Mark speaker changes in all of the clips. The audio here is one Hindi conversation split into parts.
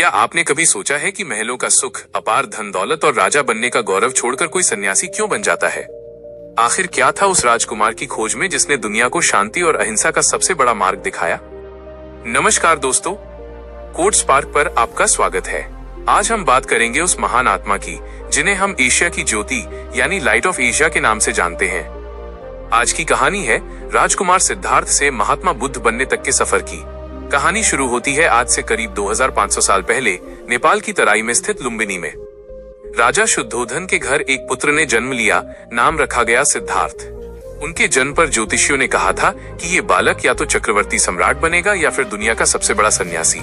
Speaker 1: क्या आपने कभी सोचा है कि महलों का सुख, अपार धन दौलत और राजा बनने का गौरव छोड़कर कोई सन्यासी क्यों बन जाता है? आखिर क्या था उस राजकुमार की खोज में जिसने दुनिया को शांति और अहिंसा का सबसे बड़ा मार्ग दिखाया? नमस्कार दोस्तों, कोड स्पार्क पर आपका स्वागत है। आज हम बात करेंगे उस महान आत्मा की जिन्हें हम एशिया की ज्योति यानी लाइट ऑफ एशिया के नाम से जानते हैं। आज की कहानी है राजकुमार सिद्धार्थ से महात्मा बुद्ध बनने तक के सफर की। कहानी शुरू होती है आज से करीब 2500 साल पहले नेपाल की तराई में स्थित लुम्बिनी में। राजा शुद्धोधन के घर एक पुत्र ने जन्म लिया। नाम रखा गया सिद्धार्थ। उनके जन्म पर ज्योतिषियों ने कहा था कि ये बालक या तो चक्रवर्ती सम्राट बनेगा या फिर दुनिया का सबसे बड़ा सन्यासी।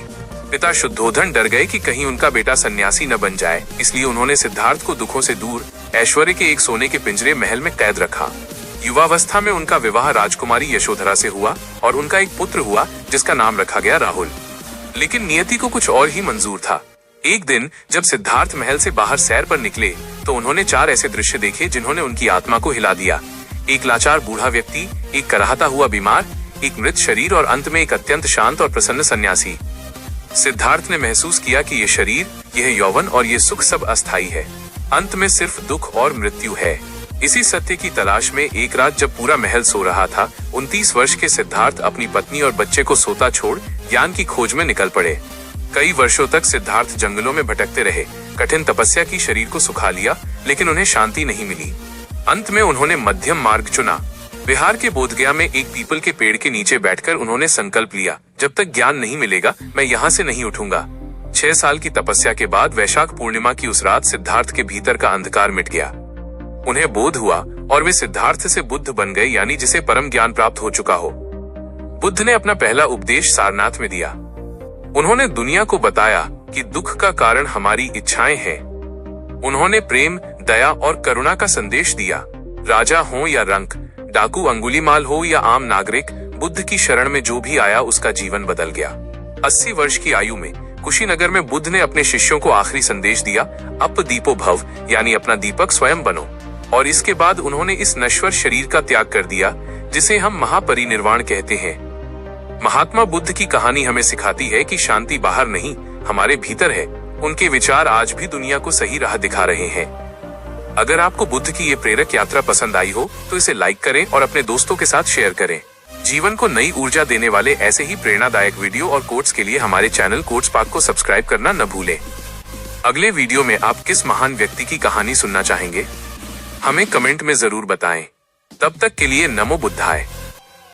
Speaker 1: पिता शुद्धोधन डर गए कि कहीं उनका बेटा सन्यासी न बन जाए, इसलिए उन्होंने सिद्धार्थ को दुखों से दूर ऐश्वर्य के एक सोने के पिंजरे महल में कैद रखा। युवावस्था में उनका विवाह राजकुमारी यशोधरा से हुआ और उनका एक पुत्र हुआ जिसका नाम रखा गया राहुल। लेकिन नियति को कुछ और ही मंजूर था। एक दिन जब सिद्धार्थ महल से बाहर सैर पर निकले तो उन्होंने 4 ऐसे दृश्य देखे जिन्होंने उनकी आत्मा को हिला दिया। एक लाचार बूढ़ा व्यक्ति, एक कराहता हुआ बीमार, एक मृत शरीर और अंत में एक अत्यंत शांत और प्रसन्न सन्यासी। सिद्धार्थ ने महसूस किया कि ये शरीर, यह यौवन और ये सुख सब अस्थायी है। अंत में सिर्फ दुख और मृत्यु है। इसी सत्य की तलाश में एक रात जब पूरा महल सो रहा था, 29 वर्ष के सिद्धार्थ अपनी पत्नी और बच्चे को सोता छोड़ ज्ञान की खोज में निकल पड़े। कई वर्षों तक सिद्धार्थ जंगलों में भटकते रहे। कठिन तपस्या की शरीर को सुखा लिया, लेकिन उन्हें शांति नहीं मिली। अंत में उन्होंने मध्यम मार्ग चुना। बिहार के बोधगया में एक पीपल के पेड़ के नीचे बैठकर उन्होंने संकल्प लिया, जब तक ज्ञान नहीं मिलेगा मैं यहाँ से नहीं उठूंगा। 6 साल की तपस्या के बाद वैशाख पूर्णिमा की उस रात सिद्धार्थ के भीतर का अंधकार मिट गया। उन्हें बोध हुआ और वे सिद्धार्थ से बुद्ध बन गए, यानी जिसे परम ज्ञान प्राप्त हो चुका हो। बुद्ध ने अपना पहला उपदेश सारनाथ में दिया। उन्होंने दुनिया को बताया कि दुख का कारण हमारी इच्छाएं हैं। उन्होंने प्रेम, दया और करुणा का संदेश दिया। राजा हो या रंक, डाकू अंगुलीमाल हो या आम नागरिक, बुद्ध की शरण में जो भी आया उसका जीवन बदल गया। 80 वर्ष की आयु में कुशीनगर में बुद्ध ने अपने शिष्यों को आखिरी संदेश दिया, अप दीपो भव, यानी अपना दीपक स्वयं बनो। और इसके बाद उन्होंने इस नश्वर शरीर का त्याग कर दिया जिसे हम महापरिनिर्वाण कहते हैं। महात्मा बुद्ध की कहानी हमें सिखाती है कि शांति बाहर नहीं, हमारे भीतर है। उनके विचार आज भी दुनिया को सही राह दिखा रहे हैं। अगर आपको बुद्ध की ये प्रेरक यात्रा पसंद आई हो तो इसे लाइक करें और अपने दोस्तों के साथ शेयर करें। जीवन को नई ऊर्जा देने वाले ऐसे ही प्रेरणादायक वीडियो और कोट्स के लिए हमारे चैनल कोड स्पार्क को सब्सक्राइब करना न भूलें। अगले वीडियो में आप किस महान व्यक्ति की कहानी सुनना चाहेंगे, हमें कमेंट में जरूर बताएं। तब तक के लिए नमो बुद्धाय।